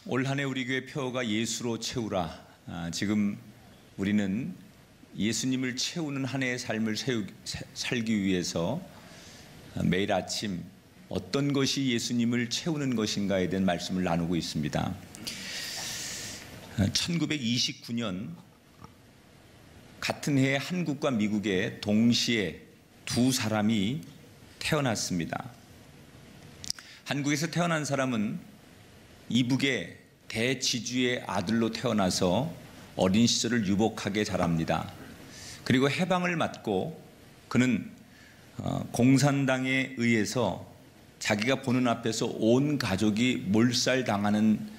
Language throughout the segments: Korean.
올 한 해 우리 교회 표어가 예수로 채우라. 지금 우리는 예수님을 채우는 한 해의 삶을 살기 위해서 매일 아침 어떤 것이 예수님을 채우는 것인가에 대한 말씀을 나누고 있습니다. 1929년 같은 해에 한국과 미국에 동시에 두 사람이 태어났습니다. 한국에서 태어난 사람은 이북의 대지주의 아들로 태어나서 어린 시절을 유복하게 자랍니다. 그리고 해방을 맞고 그는 공산당에 의해서 자기가 보는 앞에서 온 가족이 몰살당하는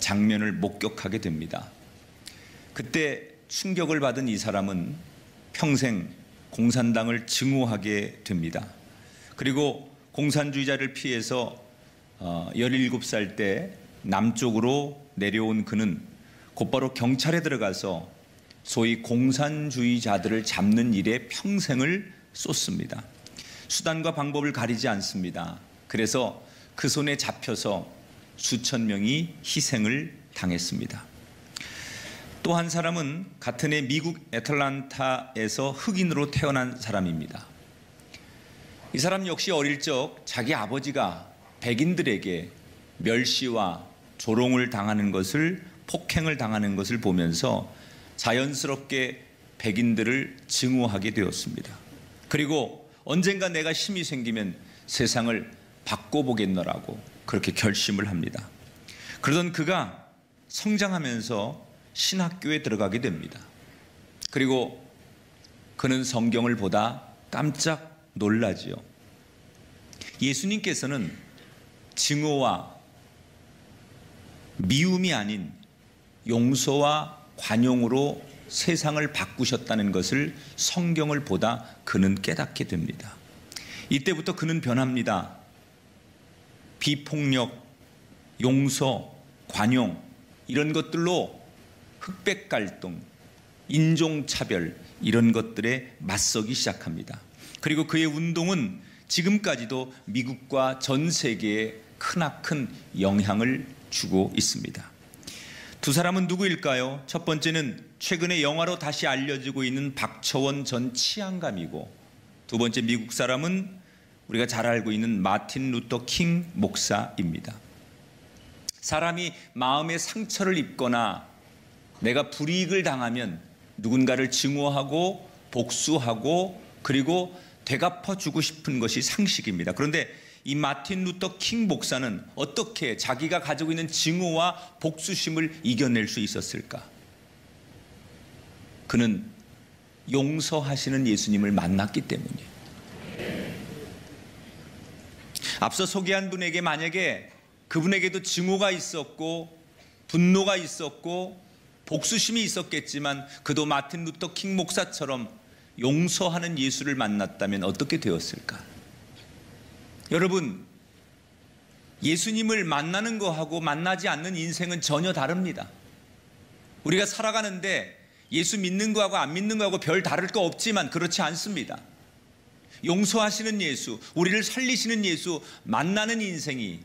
장면을 목격하게 됩니다. 그때 충격을 받은 이 사람은 평생 공산당을 증오하게 됩니다. 그리고 공산주의자를 피해서 17살 때 남쪽으로 내려온 그는 곧바로 경찰에 들어가서 소위 공산주의자들을 잡는 일에 평생을 쏟습니다. 수단과 방법을 가리지 않습니다. 그래서 그 손에 잡혀서 수천 명이 희생을 당했습니다. 또 한 사람은 같은 해 미국 애틀란타에서 흑인으로 태어난 사람입니다. 이 사람 역시 어릴 적 자기 아버지가 백인들에게 멸시와 조롱을 당하는 것을, 폭행을 당하는 것을 보면서 자연스럽게 백인들을 증오하게 되었습니다. 그리고 언젠가 내가 힘이 생기면 세상을 바꿔보겠노라고 그렇게 결심을 합니다. 그러던 그가 성장하면서 신학교에 들어가게 됩니다. 그리고 그는 성경을 보다 깜짝 놀라지요. 예수님께서는 증오와 미움이 아닌 용서와 관용으로 세상을 바꾸셨다는 것을 성경을 보다 그는 깨닫게 됩니다. 이때부터 그는 변합니다. 비폭력, 용서, 관용 이런 것들로 흑백 갈등, 인종차별 이런 것들에 맞서기 시작합니다. 그리고 그의 운동은 지금까지도 미국과 전 세계에 크나큰 영향을 주고 있습니다. 두 사람은 누구일까요? 첫 번째는 최근에 영화로 다시 알려지고 있는 박처원 전 치안감이고, 두 번째 미국 사람은 우리가 잘 알고 있는 마틴 루터 킹 목사입니다. 사람이 마음의 상처를 입거나 내가 불이익을 당하면 누군가를 증오하고 복수하고 그리고 되갚아주고 싶은 것이 상식입니다. 그런데 이 마틴 루터 킹 목사는 어떻게 자기가 가지고 있는 증오와 복수심을 이겨낼 수 있었을까? 그는 용서하시는 예수님을 만났기 때문이에요. 앞서 소개한 분에게 만약에 그분에게도 증오가 있었고 분노가 있었고 복수심이 있었겠지만 그도 마틴 루터 킹 목사처럼 용서하는 예수를 만났다면 어떻게 되었을까? 여러분, 예수님을 만나는 거하고 만나지 않는 인생은 전혀 다릅니다. 우리가 살아가는데 예수 믿는 거하고 안 믿는 거하고 별 다를 거 없지만 그렇지 않습니다. 용서하시는 예수, 우리를 살리시는 예수 만나는 인생이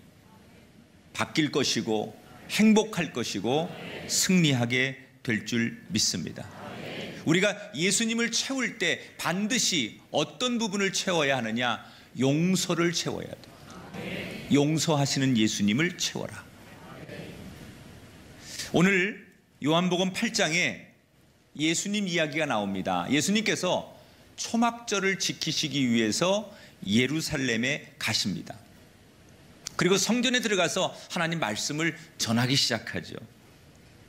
바뀔 것이고 행복할 것이고 승리하게 될 줄 믿습니다. 우리가 예수님을 채울 때 반드시 어떤 부분을 채워야 하느냐? 용서를 채워야 돼. 용서하시는 예수님을 채워라. 오늘 요한복음 8장에 예수님 이야기가 나옵니다. 예수님께서 초막절을 지키시기 위해서 예루살렘에 가십니다. 그리고 성전에 들어가서 하나님 말씀을 전하기 시작하죠.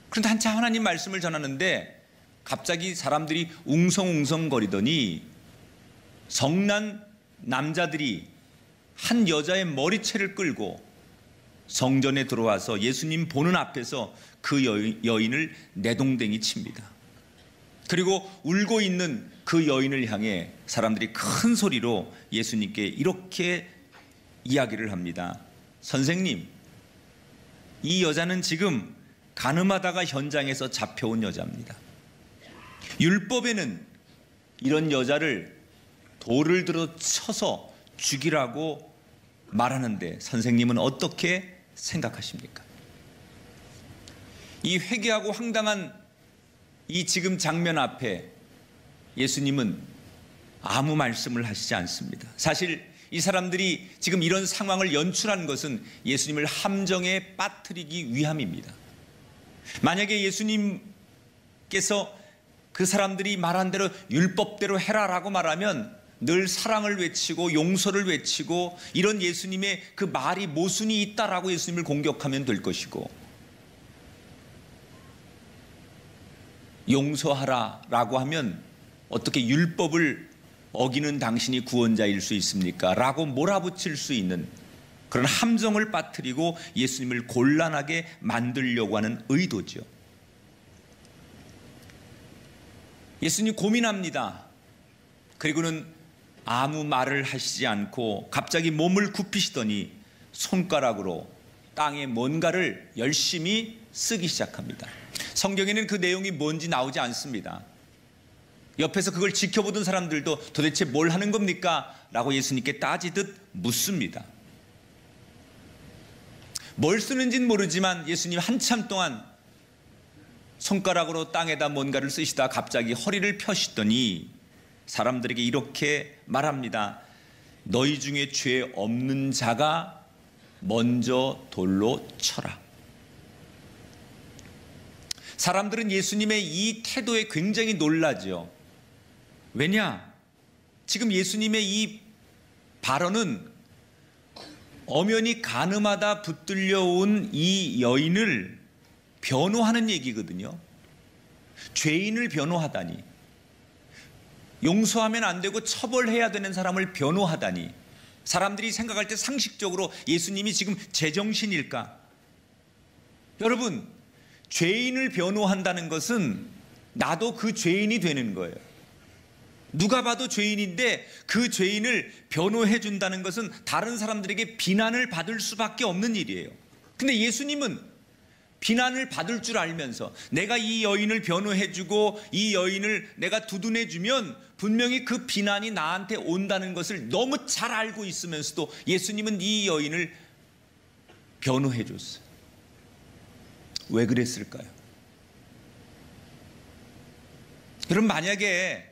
그런데 한참 하나님 말씀을 전하는데 갑자기 사람들이 웅성웅성거리더니 성난 남자들이 한 여자의 머리채를 끌고 성전에 들어와서 예수님 보는 앞에서 그 여인을 내동댕이 칩니다. 그리고 울고 있는 그 여인을 향해 사람들이 큰 소리로 예수님께 이렇게 이야기를 합니다. 선생님, 이 여자는 지금 간음하다가 현장에서 잡혀온 여자입니다. 율법에는 이런 여자를 돌을 들어 쳐서 죽이라고 말하는데 선생님은 어떻게 생각하십니까? 이 회개하고 황당한 이 지금 장면 앞에 예수님은 아무 말씀을 하시지 않습니다. 사실 이 사람들이 지금 이런 상황을 연출한 것은 예수님을 함정에 빠뜨리기 위함입니다. 만약에 예수님께서 그 사람들이 말한 대로 율법대로 해라라고 말하면 늘 사랑을 외치고 용서를 외치고 이런 예수님의 그 말이 모순이 있다라고 예수님을 공격하면 될 것이고, 용서하라라고 하면 어떻게 율법을 어기는 당신이 구원자일 수 있습니까? 라고 몰아붙일 수 있는 그런 함정을 빠뜨리고 예수님을 곤란하게 만들려고 하는 의도죠. 예수님 고민합니다. 그리고는 아무 말을 하시지 않고 갑자기 몸을 굽히시더니 손가락으로 땅에 뭔가를 열심히 쓰기 시작합니다. 성경에는 그 내용이 뭔지 나오지 않습니다. 옆에서 그걸 지켜보던 사람들도 도대체 뭘 하는 겁니까? 라고 예수님께 따지듯 묻습니다. 뭘 쓰는지는 모르지만 예수님 한참 동안 손가락으로 땅에다 뭔가를 쓰시다 갑자기 허리를 펴시더니 사람들에게 이렇게 말합니다. 너희 중에 죄 없는 자가 먼저 돌로 쳐라. 사람들은 예수님의 이 태도에 굉장히 놀라죠. 왜냐? 지금 예수님의 이 발언은 엄연히 간음하다 붙들려온 이 여인을 변호하는 얘기거든요. 죄인을 변호하다니, 용서하면 안 되고 처벌해야 되는 사람을 변호하다니, 사람들이 생각할 때 상식적으로 예수님이 지금 제정신일까? 여러분, 죄인을 변호한다는 것은 나도 그 죄인이 되는 거예요. 누가 봐도 죄인인데 그 죄인을 변호해 준다는 것은 다른 사람들에게 비난을 받을 수밖에 없는 일이에요. 근데 예수님은 비난을 받을 줄 알면서 내가 이 여인을 변호해 주고 이 여인을 내가 두둔해 주면 분명히 그 비난이 나한테 온다는 것을 너무 잘 알고 있으면서도 예수님은 이 여인을 변호해 줬어요. 왜 그랬을까요? 여러분, 만약에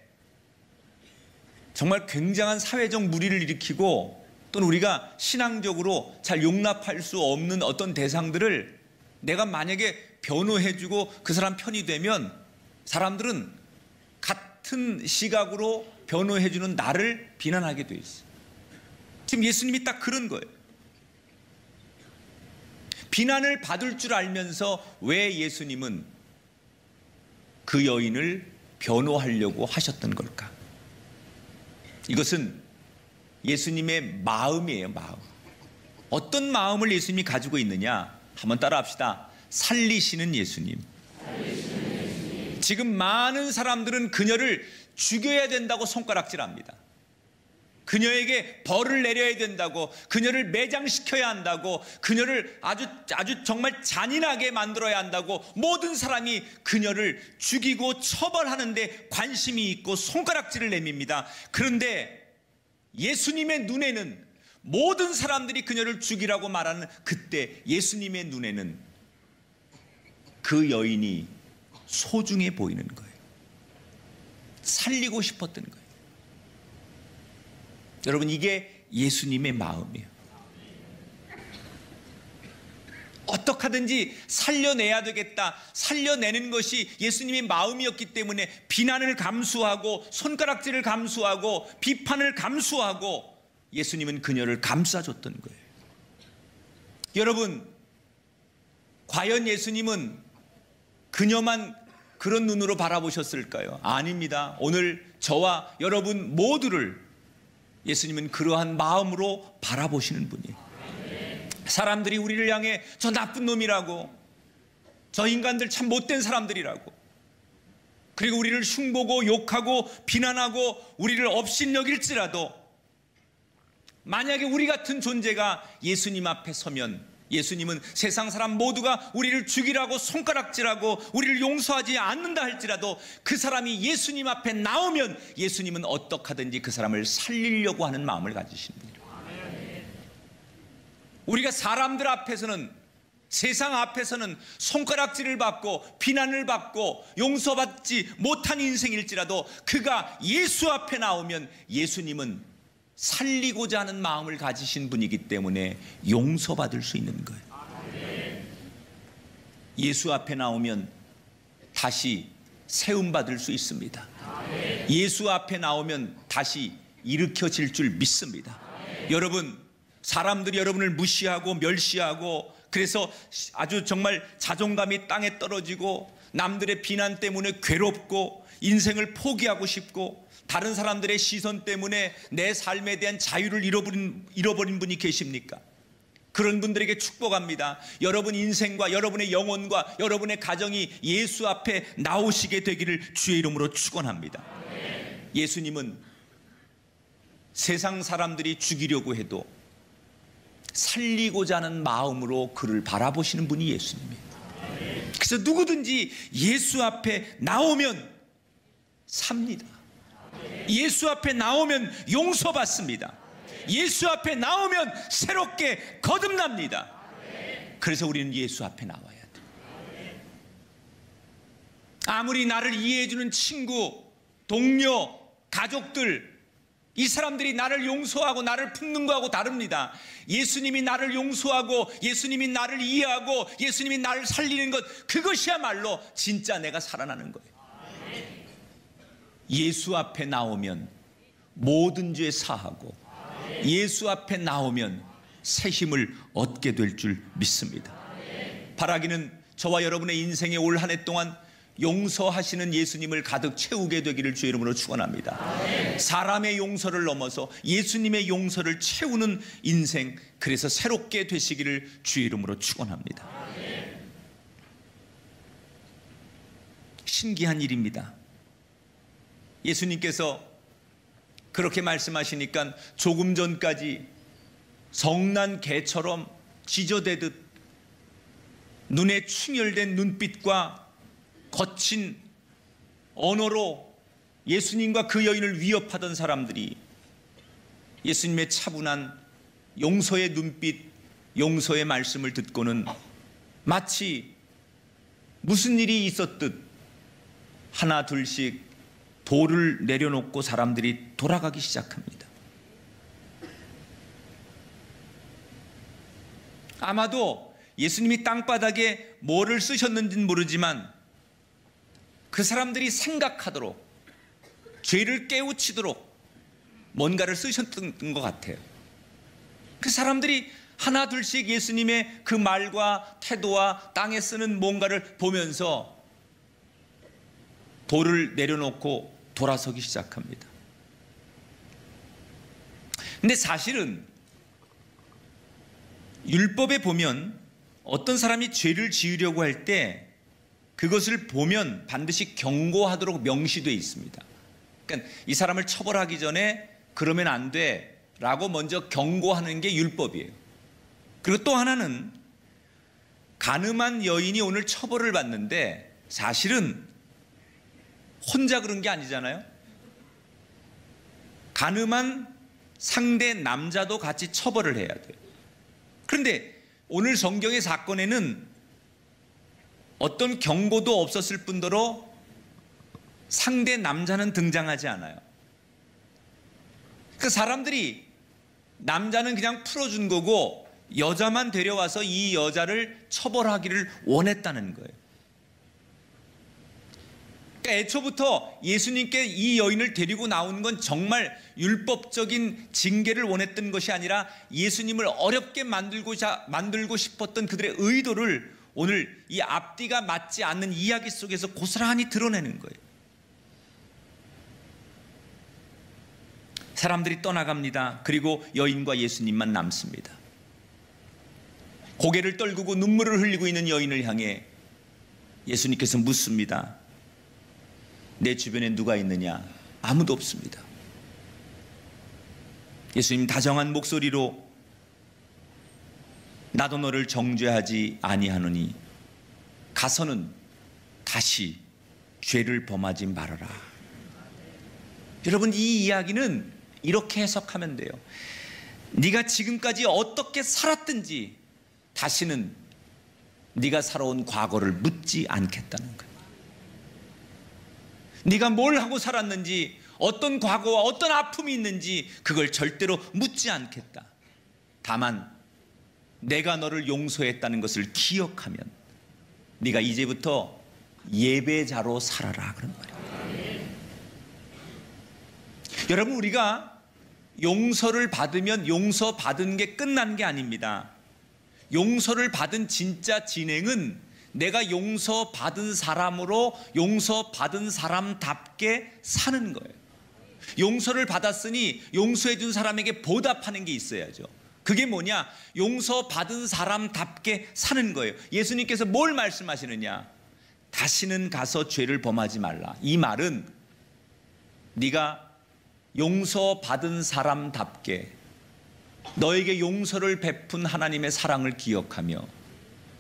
정말 굉장한 사회적 물의를 일으키고 또는 우리가 신앙적으로 잘 용납할 수 없는 어떤 대상들을 내가 만약에 변호해주고 그 사람 편이 되면 사람들은 같은 시각으로 변호해주는 나를 비난하게 돼 있어요. 지금 예수님이 딱 그런 거예요. 비난을 받을 줄 알면서 왜 예수님은 그 여인을 변호하려고 하셨던 걸까? 이것은 예수님의 마음이에요, 마음. 어떤 마음을 예수님이 가지고 있느냐? 한번 따라합시다. 살리시는 예수님. 지금 많은 사람들은 그녀를 죽여야 된다고 손가락질합니다. 그녀에게 벌을 내려야 된다고, 그녀를 매장시켜야 한다고, 그녀를 아주 정말 잔인하게 만들어야 한다고 모든 사람이 그녀를 죽이고 처벌하는데 관심이 있고 손가락질을 내밉니다. 그런데 예수님의 눈에는, 모든 사람들이 그녀를 죽이라고 말하는 그때 예수님의 눈에는 그 여인이 소중해 보이는 거예요. 살리고 싶었던 거예요. 여러분, 이게 예수님의 마음이에요. 어떻게 하든지 살려내야 되겠다, 살려내는 것이 예수님의 마음이었기 때문에 비난을 감수하고 손가락질을 감수하고 비판을 감수하고 예수님은 그녀를 감싸줬던 거예요. 여러분, 과연 예수님은 그녀만 그런 눈으로 바라보셨을까요? 아닙니다. 오늘 저와 여러분 모두를 예수님은 그러한 마음으로 바라보시는 분이에요. 사람들이 우리를 향해 저 나쁜 놈이라고, 저 인간들 참 못된 사람들이라고, 그리고 우리를 흉보고 욕하고 비난하고 우리를 업신여길지라도 만약에 우리 같은 존재가 예수님 앞에 서면 예수님은 세상 사람 모두가 우리를 죽이라고 손가락질하고 우리를 용서하지 않는다 할지라도 그 사람이 예수님 앞에 나오면 예수님은 어떻게 하든지 그 사람을 살리려고 하는 마음을 가지시는 분이에요. 우리가 사람들 앞에서는 세상 앞에서는 손가락질을 받고 비난을 받고 용서받지 못한 인생일지라도 그가 예수 앞에 나오면 예수님은 살리고자 하는 마음을 가지신 분이기 때문에 용서받을 수 있는 거예요. 예수 앞에 나오면 다시 세움받을 수 있습니다. 예수 앞에 나오면 다시 일으켜질 줄 믿습니다. 여러분, 사람들이 여러분을 무시하고 멸시하고 그래서 아주 정말 자존감이 땅에 떨어지고 남들의 비난 때문에 괴롭고 인생을 포기하고 싶고 다른 사람들의 시선 때문에 내 삶에 대한 자유를 잃어버린 분이 계십니까? 그런 분들에게 축복합니다. 여러분 인생과 여러분의 영혼과 여러분의 가정이 예수 앞에 나오시게 되기를 주의 이름으로 축원합니다. 예수님은 세상 사람들이 죽이려고 해도 살리고자 하는 마음으로 그를 바라보시는 분이 예수님이에요. 그래서 누구든지 예수 앞에 나오면 삽니다. 예수 앞에 나오면 용서받습니다. 예수 앞에 나오면 새롭게 거듭납니다. 그래서 우리는 예수 앞에 나와야 돼요. 아무리 나를 이해해주는 친구, 동료, 가족들, 이 사람들이 나를 용서하고 나를 품는 거하고 다릅니다. 예수님이 나를 용서하고 예수님이 나를 이해하고 예수님이 나를 살리는 것, 그것이야말로 진짜 내가 살아나는 거예요. 예수 앞에 나오면 모든 죄 사하고 예수 앞에 나오면 새 힘을 얻게 될 줄 믿습니다. 바라기는 저와 여러분의 인생에 올 한 해 동안 용서하시는 예수님을 가득 채우게 되기를 주의 이름으로 축원합니다. 사람의 용서를 넘어서 예수님의 용서를 채우는 인생, 그래서 새롭게 되시기를 주의 이름으로 축원합니다. 신기한 일입니다. 예수님께서 그렇게 말씀하시니까 조금 전까지 성난 개처럼 지저대듯 눈에 충혈된 눈빛과 거친 언어로 예수님과 그 여인을 위협하던 사람들이 예수님의 차분한 용서의 눈빛, 용서의 말씀을 듣고는 마치 무슨 일이 있었듯 하나 둘씩 돌을 내려놓고 사람들이 돌아가기 시작합니다. 아마도 예수님이 땅바닥에 뭐를 쓰셨는지는 모르지만 그 사람들이 생각하도록, 죄를 깨우치도록 뭔가를 쓰셨던 것 같아요. 그 사람들이 하나 둘씩 예수님의 그 말과 태도와 땅에 쓰는 뭔가를 보면서 돌을 내려놓고 돌아서기 시작합니다. 근데 사실은 율법에 보면 어떤 사람이 죄를 지으려고 할 때 그것을 보면 반드시 경고하도록 명시되어 있습니다. 그러니까 이 사람을 처벌하기 전에 그러면 안 돼 라고 먼저 경고하는 게 율법이에요. 그리고 또 하나는 간음한 여인이 오늘 처벌을 받는데 사실은 혼자 그런 게 아니잖아요. 간음한 상대 남자도 같이 처벌을 해야 돼요. 그런데 오늘 성경의 사건에는 어떤 경고도 없었을 뿐더러 상대 남자는 등장하지 않아요. 그 사람들이 남자는 그냥 풀어준 거고 여자만 데려와서 이 여자를 처벌하기를 원했다는 거예요. 그러니까 애초부터 예수님께 이 여인을 데리고 나오는 건 정말 율법적인 징계를 원했던 것이 아니라 예수님을 어렵게 만들고 싶었던 그들의 의도를 오늘 이 앞뒤가 맞지 않는 이야기 속에서 고스란히 드러내는 거예요. 사람들이 떠나갑니다. 그리고 여인과 예수님만 남습니다. 고개를 떨구고 눈물을 흘리고 있는 여인을 향해 예수님께서 묻습니다. 내 주변에 누가 있느냐? 아무도 없습니다. 예수님 다정한 목소리로 나도 너를 정죄하지 아니하노니 가서는 다시 죄를 범하지 말아라. 여러분, 이 이야기는 이렇게 해석하면 돼요. 네가 지금까지 어떻게 살았든지 다시는 네가 살아온 과거를 묻지 않겠다는 거예요. 네가 뭘 하고 살았는지, 어떤 과거와 어떤 아픔이 있는지 그걸 절대로 묻지 않겠다. 다만 내가 너를 용서했다는 것을 기억하면 네가 이제부터 예배자로 살아라, 그런 말이에요. 여러분, 우리가 용서를 받으면 용서받은 게 끝난 게 아닙니다. 용서를 받은 진짜 진행은 내가 용서받은 사람으로 용서받은 사람답게 사는 거예요. 용서를 받았으니 용서해 준 사람에게 보답하는 게 있어야죠. 그게 뭐냐? 용서받은 사람답게 사는 거예요. 예수님께서 뭘 말씀하시느냐? 다시는 가서 죄를 범하지 말라. 이 말은 네가 용서받은 사람답게 너에게 용서를 베푼 하나님의 사랑을 기억하며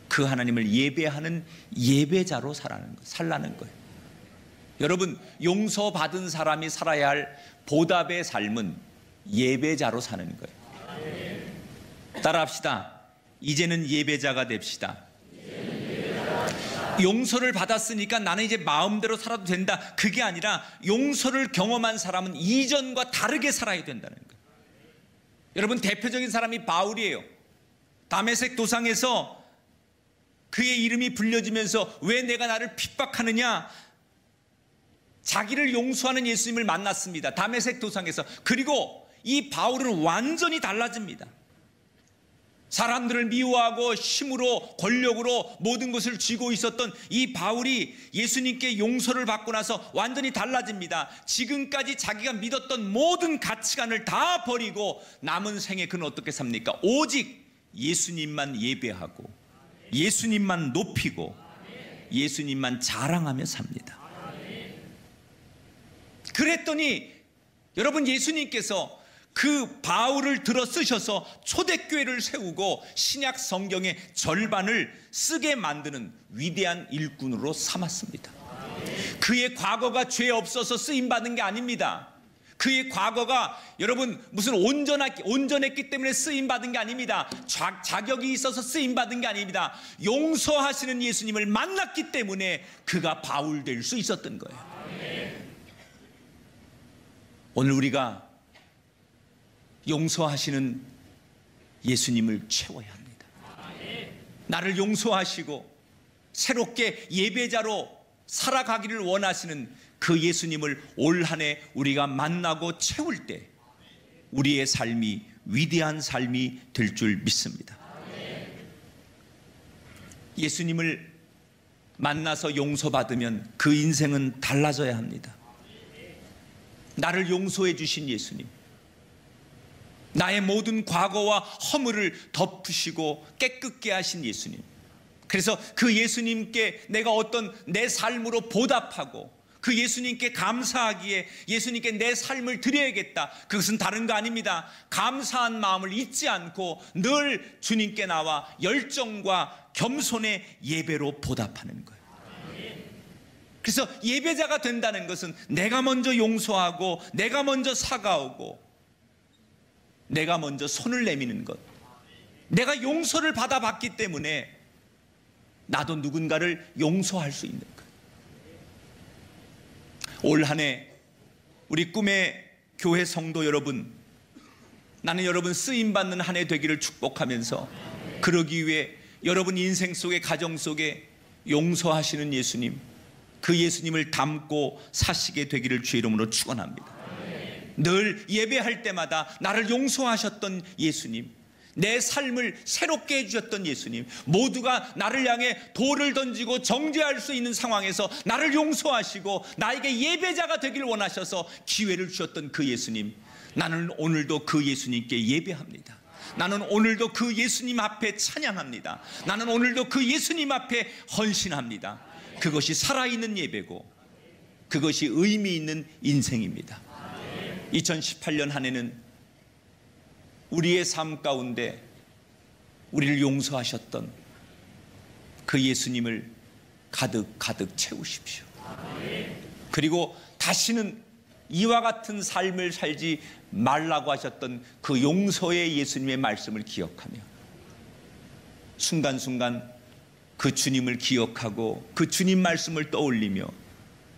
그 하나님을 예배하는 예배자로 살라는 거예요. 여러분, 용서받은 사람이 살아야 할 보답의 삶은 예배자로 사는 거예요. 따라합시다. 이제는 예배자가 됩시다. 용서를 받았으니까 나는 이제 마음대로 살아도 된다, 그게 아니라 용서를 경험한 사람은 이전과 다르게 살아야 된다는 거예요. 여러분, 대표적인 사람이 바울이에요. 다메섹 도상에서 그의 이름이 불려지면서 왜 내가 나를 핍박하느냐, 자기를 용서하는 예수님을 만났습니다. 다메섹 도상에서. 그리고 이 바울은 완전히 달라집니다. 사람들을 미워하고 힘으로 권력으로 모든 것을 쥐고 있었던 이 바울이 예수님께 용서를 받고 나서 완전히 달라집니다. 지금까지 자기가 믿었던 모든 가치관을 다 버리고 남은 생에 그는 어떻게 삽니까? 오직 예수님만 예배하고 예수님만 높이고 예수님만 자랑하며 삽니다. 그랬더니 여러분, 예수님께서 그 바울을 들어 쓰셔서 초대교회를 세우고 신약 성경의 절반을 쓰게 만드는 위대한 일꾼으로 삼았습니다. 그의 과거가 죄 없어서 쓰임받은 게 아닙니다. 그의 과거가 여러분 무슨 온전했기 때문에 쓰임받은 게 아닙니다. 자격이 있어서 쓰임받은 게 아닙니다. 용서하시는 예수님을 만났기 때문에 그가 바울 될 수 있었던 거예요. 오늘 우리가 용서하시는 예수님을 채워야 합니다. 나를 용서하시고 새롭게 예배자로 살아가기를 원하시는 그 예수님을 올 한 해 우리가 만나고 채울 때 우리의 삶이 위대한 삶이 될 줄 믿습니다. 예수님을 만나서 용서받으면 그 인생은 달라져야 합니다. 나를 용서해 주신 예수님, 나의 모든 과거와 허물을 덮으시고 깨끗게 하신 예수님, 그래서 그 예수님께 내가 어떤 내 삶으로 보답하고 그 예수님께 감사하기에 예수님께 내 삶을 드려야겠다. 그것은 다른 거 아닙니다. 감사한 마음을 잊지 않고 늘 주님께 나와 열정과 겸손의 예배로 보답하는 거예요. 그래서 예배자가 된다는 것은 내가 먼저 용서하고 내가 먼저 사과하고 내가 먼저 손을 내미는 것, 내가 용서를 받아봤기 때문에 나도 누군가를 용서할 수 있는 것. 올 한 해 우리 꿈의 교회 성도 여러분, 나는 여러분 쓰임받는 한 해 되기를 축복하면서 그러기 위해 여러분 인생 속에 가정 속에 용서하시는 예수님, 그 예수님을 담고 사시게 되기를 주의 이름으로 축원합니다. 늘 예배할 때마다 나를 용서하셨던 예수님, 내 삶을 새롭게 해주셨던 예수님, 모두가 나를 향해 돌을 던지고 정죄할 수 있는 상황에서 나를 용서하시고 나에게 예배자가 되길 원하셔서 기회를 주셨던 그 예수님, 나는 오늘도 그 예수님께 예배합니다. 나는 오늘도 그 예수님 앞에 찬양합니다. 나는 오늘도 그 예수님 앞에 헌신합니다. 그것이 살아있는 예배고 그것이 의미 있는 인생입니다. 2018년 한 해는 우리의 삶 가운데 우리를 용서하셨던 그 예수님을 가득 채우십시오. 그리고 다시는 이와 같은 삶을 살지 말라고 하셨던 그 용서의 예수님의 말씀을 기억하며 순간순간 그 주님을 기억하고 그 주님 말씀을 떠올리며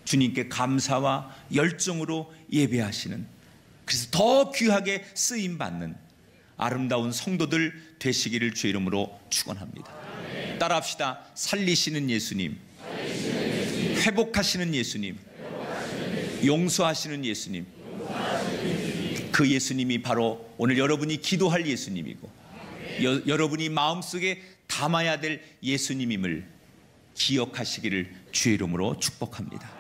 주님께 감사와 열정으로 예배하시는, 그래서 더 귀하게 쓰임 받는 아름다운 성도들 되시기를 주의 이름으로 축원합니다. 따라합시다. 살리시는 예수님, 회복하시는 예수님, 용서하시는 예수님. 그 예수님이 바로 오늘 여러분이 기도할 예수님이고 여러분이 마음속에 담아야 될 예수님임을 기억하시기를 주의 이름으로 축복합니다.